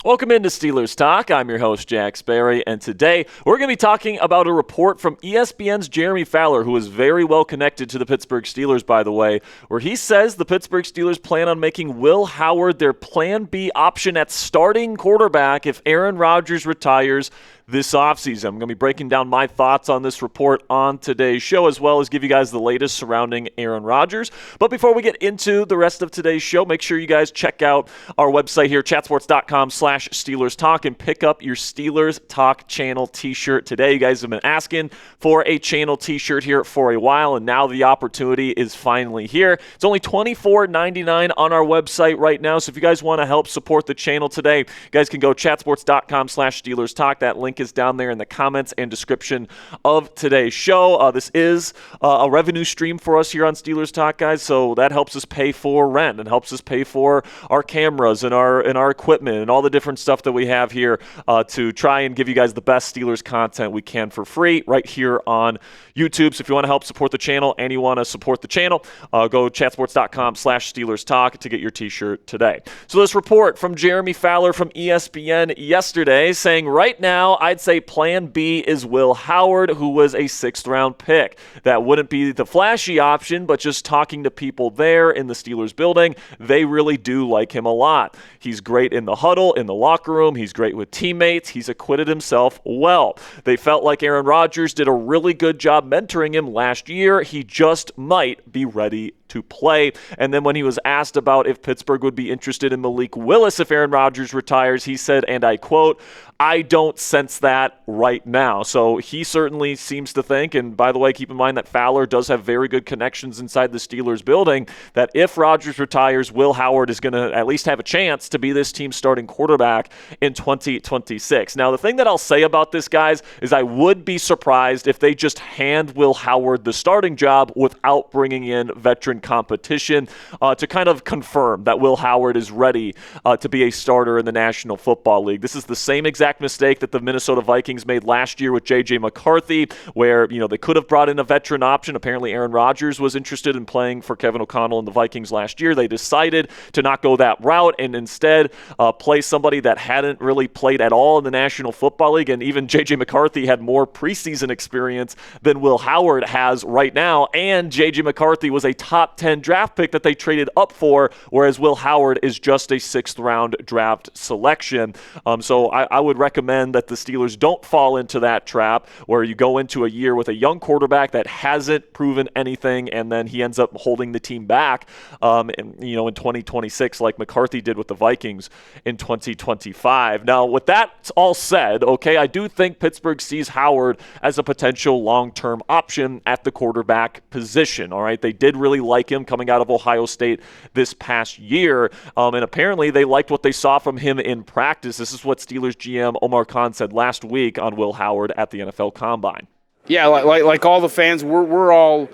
Welcome into Steelers Talk. I'm your host, Jack Sperry, and today we're going to be talking about a report from ESPN's Jeremy Fowler, who is very well connected to the Pittsburgh Steelers, by the way, where he says the Pittsburgh Steelers plan on making Will Howard their Plan B option at starting quarterback if Aaron Rodgers retires this offseason. I'm going to be breaking down my thoughts on this report on today's show, as well as give you guys the latest surrounding Aaron Rodgers. But before we get into the rest of today's show, make sure you guys check out our website here, chatsports.com/Steelers Talk, and pick up your Steelers Talk channel t-shirt today. You guys have been asking for a channel t-shirt here for a while, and now the opportunity is finally here. It's only $24.99 on our website right now, so if you guys want to help support the channel today, you guys can go chatsports.com/Steelers Talk. That link is down there in the comments and description of today's show. This is a revenue stream for us here on Steelers Talk, guys, so that helps us pay for rent and helps us pay for our cameras and our equipment and all the different stuff that we have here to try and give you guys the best Steelers content we can for free right here on YouTube. So if you want to help support the channel and you want to support the channel, go chatsports.com/Steelers Talk to get your t-shirt today. So this report from Jeremy Fowler from ESPN yesterday saying right now I'd say Plan B is Will Howard, who was a sixth-round pick. That wouldn't be the flashy option, but just talking to people there in the Steelers building, they really do like him a lot. He's great in the huddle, in the locker room. He's great with teammates. He's acquitted himself well. They felt like Aaron Rodgers did a really good job mentoring him last year. He just might be ready to play. And then when he was asked about if Pittsburgh would be interested in Malik Willis if Aaron Rodgers retires, he said, and I quote, "I don't sense that right now." So he certainly seems to think, and by the way, keep in mind that Fowler does have very good connections inside the Steelers building, that if Rodgers retires, Will Howard is going to at least have a chance to be this team's starting quarterback in 2026. Now, the thing that I'll say about this, guys, is I would be surprised if they just hand Will Howard the starting job without bringing in veteran competition to kind of confirm that Will Howard is ready to be a starter in the National Football League. This is the same exact mistake that the Minnesota Vikings made last year with J.J. McCarthy, where they could have brought in a veteran option. Apparently, Aaron Rodgers was interested in playing for Kevin O'Connell and the Vikings last year. They decided to not go that route and instead play somebody that hadn't really played at all in the National Football League. And even J.J. McCarthy had more preseason experience than Will Howard has right now. And J.J. McCarthy was a top 10 draft pick that they traded up for, whereas Will Howard is just a sixth-round draft selection. So I would recommend that the Steelers don't fall into that trap where you go into a year with a young quarterback that hasn't proven anything, and then he ends up holding the team back in 2026 like McCarthy did with the Vikings in 2025. Now, with that all said, okay, I do think Pittsburgh sees Howard as a potential long-term option at the quarterback position, all right? They did really like him coming out of Ohio State this past year, and apparently they liked what they saw from him in practice. This is what Steelers GM Omar Khan said last week on Will Howard at the NFL Combine. Yeah, like all the fans, we're all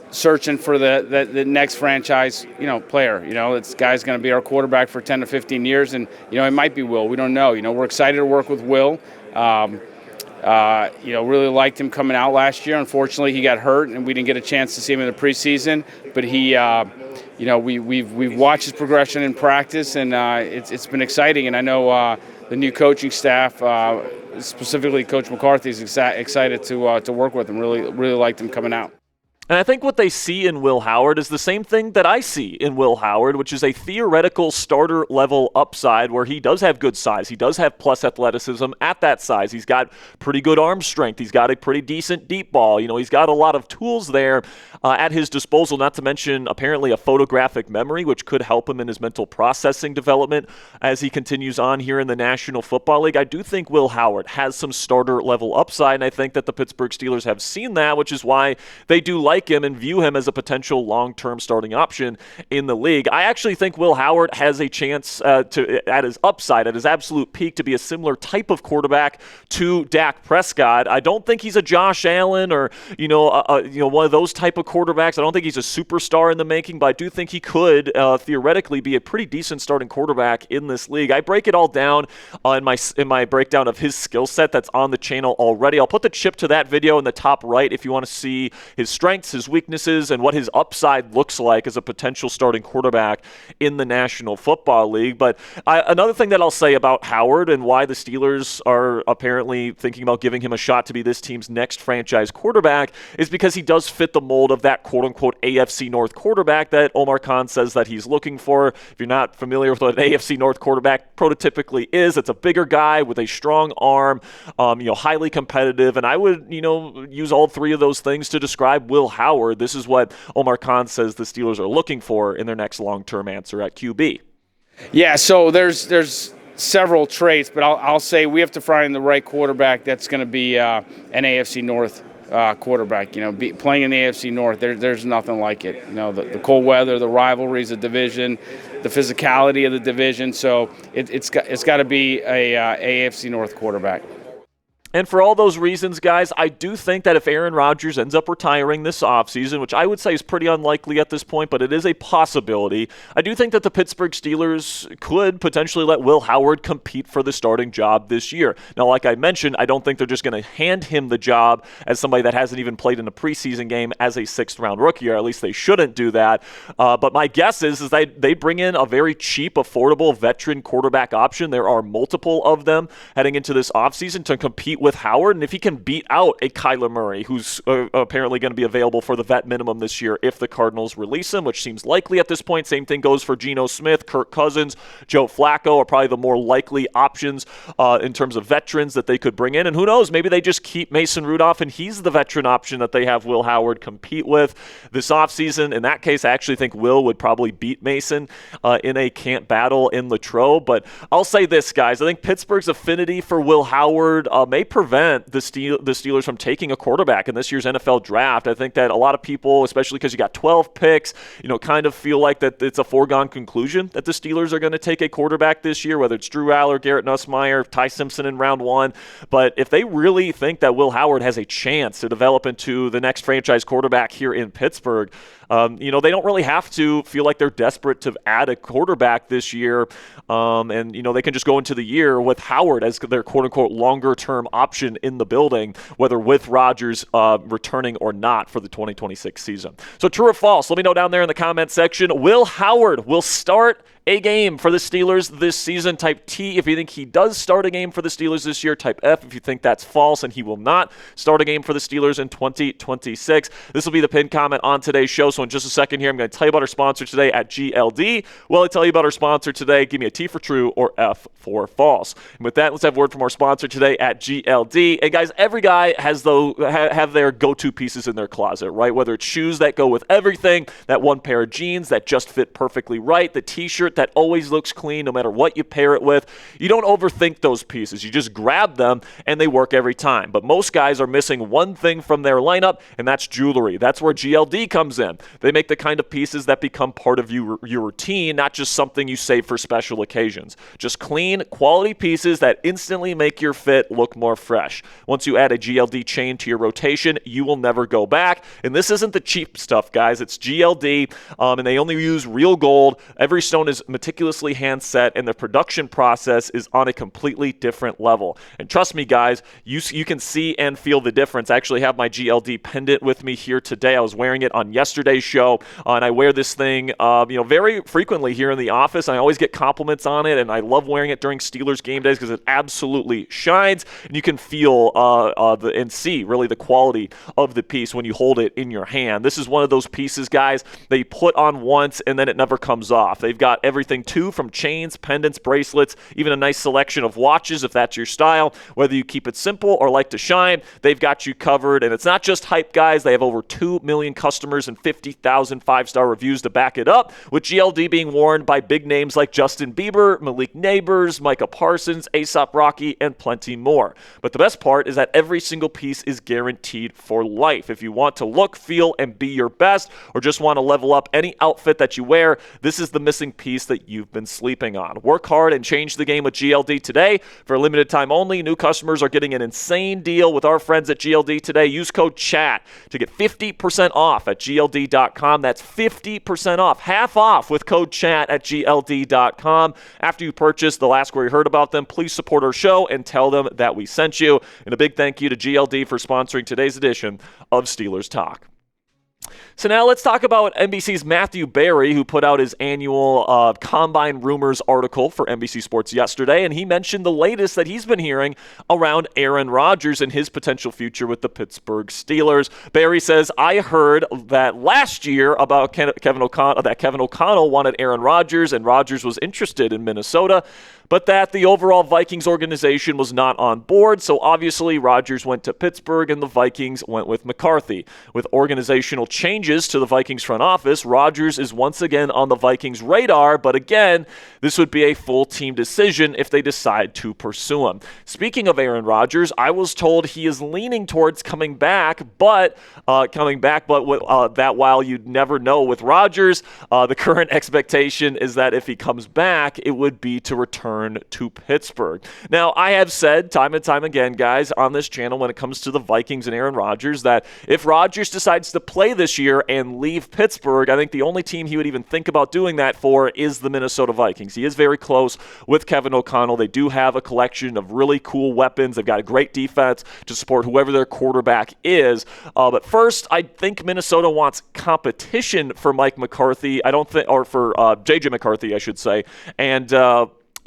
searching for the next franchise, player. This guy's going to be our quarterback for 10 to 15 years, and it might be Will. We don't know. We're excited to work with Will. Really liked him coming out last year. Unfortunately, he got hurt, and we didn't get a chance to see him in the preseason. But he, we've watched his progression in practice, and it's been exciting. And I know the new coaching staff, specifically Coach McCarthy, is excited to work with him. Really liked him coming out. And I think what they see in Will Howard is the same thing that I see in Will Howard, which is a theoretical starter-level upside where he does have good size. He does have plus athleticism at that size. He's got pretty good arm strength. He's got a pretty decent deep ball. He's got a lot of tools there at his disposal, not to mention apparently a photographic memory, which could help him in his mental processing development as he continues on here in the National Football League. I do think Will Howard has some starter-level upside, and I think that the Pittsburgh Steelers have seen that, which is why they do like him and view him as a potential long-term starting option in the league. I actually think Will Howard has a chance at his upside, at his absolute peak, to be a similar type of quarterback to Dak Prescott. I don't think he's a Josh Allen or one of those type of quarterbacks. I don't think he's a superstar in the making, but I do think he could theoretically be a pretty decent starting quarterback in this league. I break it all down in my breakdown of his skill set that's on the channel already. I'll put the chip to that video in the top right if you want to see his strengths, strengths, his weaknesses, and what his upside looks like as a potential starting quarterback in the National Football League. But another thing that I'll say about Howard and why the Steelers are apparently thinking about giving him a shot to be this team's next franchise quarterback is because he does fit the mold of that quote-unquote AFC North quarterback that Omar Khan says that he's looking for. If you're not familiar with what an AFC North quarterback prototypically is, it's a bigger guy with a strong arm, highly competitive, and I would, use all three of those things to describe Will Howard. This is what Omar Khan says the Steelers are looking for in their next long-term answer at QB. Yeah, so there's several traits, but I'll say we have to find the right quarterback that's going to be an AFC North quarterback. Playing in the AFC North, there's nothing like it. The cold weather, the rivalries, the division, the physicality of the division. So it's got to be a AFC North quarterback. And for all those reasons, guys, I do think that if Aaron Rodgers ends up retiring this offseason, which I would say is pretty unlikely at this point, but it is a possibility, I do think that the Pittsburgh Steelers could potentially let Will Howard compete for the starting job this year. Now, like I mentioned, I don't think they're just going to hand him the job as somebody that hasn't even played in a preseason game as a sixth-round rookie, or at least they shouldn't do that. But my guess is they bring in a very cheap, affordable veteran quarterback option. There are multiple of them heading into this offseason to compete with Howard, and if he can beat out a Kyler Murray, who's apparently going to be available for the vet minimum this year if the Cardinals release him, which seems likely at this point. Same thing goes for Geno Smith, Kirk Cousins, Joe Flacco are probably the more likely options in terms of veterans that they could bring in. And who knows, maybe they just keep Mason Rudolph and he's the veteran option that they have Will Howard compete with this offseason. In that case, I actually think Will would probably beat Mason in a camp battle in Latrobe. But I'll say this, guys, I think Pittsburgh's affinity for Will Howard may prevent the Steelers from taking a quarterback in this year's NFL draft. I think that a lot of people, especially because you got 12 picks, kind of feel like that it's a foregone conclusion that the Steelers are going to take a quarterback this year, whether it's Drew Aller, Garrett Nussmeier, Ty Simpson in round one. But if they really think that Will Howard has a chance to develop into the next franchise quarterback here in Pittsburgh, they don't really have to feel like they're desperate to add a quarterback this year. They can just go into the year with Howard as their quote-unquote longer-term option in the building, whether with Rodgers returning or not for the 2026 season. So true or false? Let me know down there in the comment section. Will Howard will start a game for the Steelers this season. Type T if you think he does start a game for the Steelers this year. Type F if you think that's false and he will not start a game for the Steelers in 2026. This will be the pinned comment on today's show. So in just a second here, I'm going to tell you about our sponsor today at GLD. While I tell you about our sponsor today, give me a T for true or F for false. And with that, let's have a word from our sponsor today at GLD. And guys, every guy has have their go-to pieces in their closet, right? Whether it's shoes that go with everything, that one pair of jeans that just fit perfectly right, the t-shirt that always looks clean no matter what you pair it with. You don't overthink those pieces. You just grab them and they work every time. But most guys are missing one thing from their lineup, and that's jewelry. That's where GLD comes in. They make the kind of pieces that become part of your routine, not just something you save for special occasions. Just clean, quality pieces that instantly make your fit look more fresh. Once you add a GLD chain to your rotation, you will never go back. And this isn't the cheap stuff, guys. It's GLD, and they only use real gold. Every stone is meticulously hand set, and the production process is on a completely different level. And trust me, guys, you can see and feel the difference. I actually have my GLD pendant with me here today. I was wearing it on yesterday's show, and I wear this thing very frequently here in the office. I always get compliments on it, and I love wearing it during Steelers game days because it absolutely shines, and you can feel and see really the quality of the piece when you hold it in your hand. This is one of those pieces, guys, that you put on once and then it never comes off. They've got everything too, from chains, pendants, bracelets, even a nice selection of watches if that's your style. Whether you keep it simple or like to shine, they've got you covered. And it's not just hype, guys. They have over 2 million customers and 50,000 5-star reviews to back it up, with GLD being worn by big names like Justin Bieber, Malik Neighbors, Micah Parsons, A$AP Rocky, and plenty more. But the best part is that every single piece is guaranteed for life. If you want to look, feel, and be your best, or just want to level up any outfit that you wear, this is the missing piece that you've been sleeping on. Work hard and change the game with GLD today. For a limited time only, new customers are getting an insane deal with our friends at GLD today. Use code CHAT to get 50% off at GLD.com. That's 50% off, half off with code CHAT at GLD.com. After you purchase, they'll ask where you heard about them. Please support our show and tell them that we sent you. And a big thank you to GLD for sponsoring today's edition of Steelers Talk. So now let's talk about NBC's Matthew Berry, who put out his annual Combine Rumors article for NBC Sports yesterday, and he mentioned the latest that he's been hearing around Aaron Rodgers and his potential future with the Pittsburgh Steelers. Berry says, I heard that last year about Kevin O'Connell wanted Aaron Rodgers, and Rodgers was interested in Minnesota, but that the overall Vikings organization was not on board, so obviously Rodgers went to Pittsburgh and the Vikings went with McCarthy. With organizational changes to the Vikings front office, Rodgers is once again on the Vikings' radar, but again, this would be a full team decision if they decide to pursue him. Speaking of Aaron Rodgers, I was told he is leaning towards coming back, but that while you'd never know with Rodgers, the current expectation is that if he comes back, it would be to return to Pittsburgh. Now, I have said time and time again, guys, on this channel when it comes to the Vikings and Aaron Rodgers, that if Rodgers decides to play this year and leave Pittsburgh, I think the only team he would even think about doing that for is the Minnesota Vikings. He is very close with Kevin O'Connell. They do have a collection of really cool weapons. They've got a great defense to support whoever their quarterback is. But first, I think Minnesota wants competition for Mike McCarthy. For J.J. McCarthy, I should say. And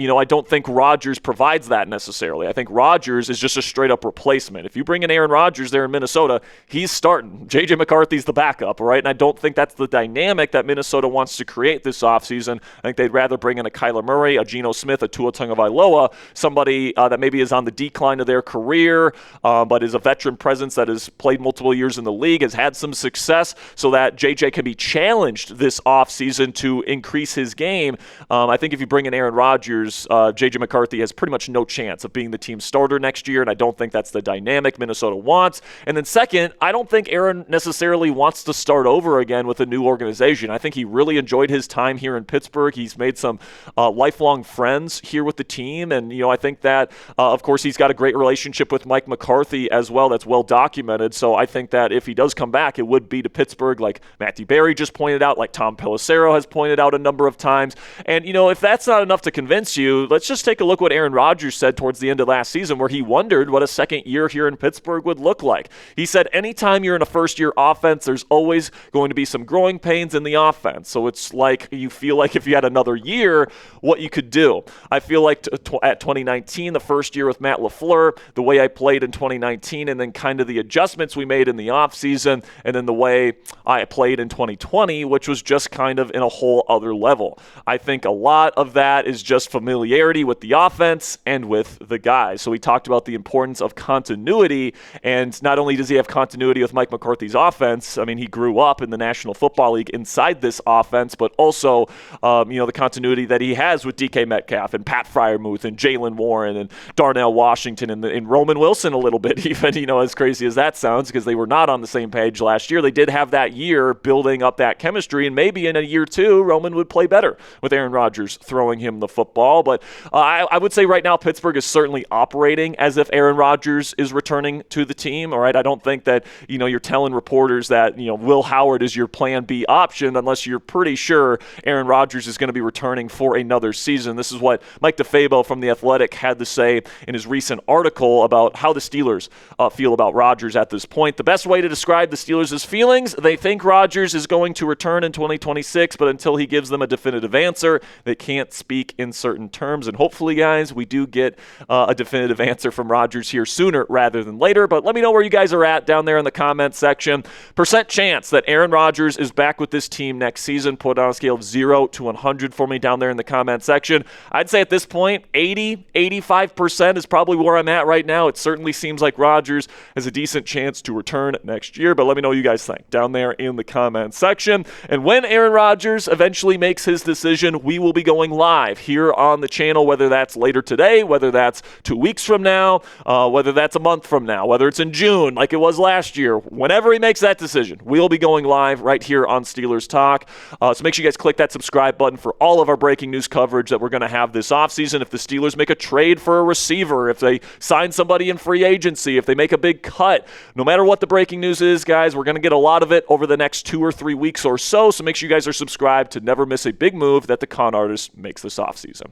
I don't think Rodgers provides that necessarily. I think Rodgers is just a straight-up replacement. If you bring in Aaron Rodgers there in Minnesota, he's starting. J.J. McCarthy's the backup, right? And I don't think that's the dynamic that Minnesota wants to create this offseason. I think they'd rather bring in a Kyler Murray, a Geno Smith, a Tua Tagovailoa, somebody that maybe is on the decline of their career, but is a veteran presence that has played multiple years in the league, has had some success, so that J.J. can be challenged this offseason to increase his game. I think if you bring in Aaron Rodgers, J.J. McCarthy has pretty much no chance of being the team starter next year, and I don't think that's the dynamic Minnesota wants. And then second, I don't think Aaron necessarily wants to start over again with a new organization. I think he really enjoyed his time here in Pittsburgh. He's made some lifelong friends here with the team, and I think that, of course, he's got a great relationship with Mike McCarthy as well. That's well documented. So I think that if he does come back, it would be to Pittsburgh, like Matthew Berry just pointed out, like Tom Pelissero has pointed out a number of times. And if that's not enough to convince you, let's just take a look what Aaron Rodgers said towards the end of last season, where he wondered what a second year here in Pittsburgh would look like. He said, anytime you're in a first-year offense, there's always going to be some growing pains in the offense. So it's like you feel like if you had another year, what you could do. I feel like at 2019, the first year with Matt LaFleur, the way I played in 2019, and then kind of the adjustments we made in the offseason, and then the way I played in 2020, which was just kind of in a whole other level. I think a lot of that is just familiarity with the offense and with the guys. So we talked about the importance of continuity, and not only does he have continuity with Mike McCarthy's offense, I mean, he grew up in the National Football League inside this offense, but also, the continuity that he has with DK Metcalf and Pat Freiermuth and Jaylen Warren and Darnell Washington and Roman Wilson a little bit even, as crazy as that sounds, because they were not on the same page last year. They did have that year building up that chemistry, and maybe in a year two, Roman would play better with Aaron Rodgers throwing him the football. But I would say right now Pittsburgh is certainly operating as if Aaron Rodgers is returning to the team. All right, I don't think that you're telling reporters that Will Howard is your plan B option unless you're pretty sure Aaron Rodgers is going to be returning for another season. This is what Mike DeFabo from The Athletic had to say in his recent article about how the Steelers feel about Rodgers at this point. The best way to describe the Steelers' feelings: they think Rodgers is going to return in 2026, but until he gives them a definitive answer, they can't speak in certain terms. And hopefully, guys, we do get a definitive answer from Rodgers here sooner rather than later. But let me know where you guys are at down there in the comments section. Percent chance that Aaron Rodgers is back with this team next season. Put on a scale of 0 to 100 for me down there in the comment section. I'd say at this point, 85% is probably where I'm at right now. It certainly seems like Rodgers has a decent chance to return next year. But let me know what you guys think down there in the comment section. And when Aaron Rodgers eventually makes his decision, we will be going live here on the channel, whether that's later today, whether that's 2 weeks from now, whether that's a month from now, whether it's in June like it was last year. Whenever he makes that decision, we'll be going live right here on Steelers Talk. So make sure you guys click that subscribe button for all of our breaking news coverage that we're going to have this offseason. If the Steelers make a trade for a receiver, if they sign somebody in free agency, if they make a big cut, no matter what the breaking news is, guys, we're going to get a lot of it over the next 2 or 3 weeks or so. So make sure you guys are subscribed to never miss a big move that the con artist makes this offseason.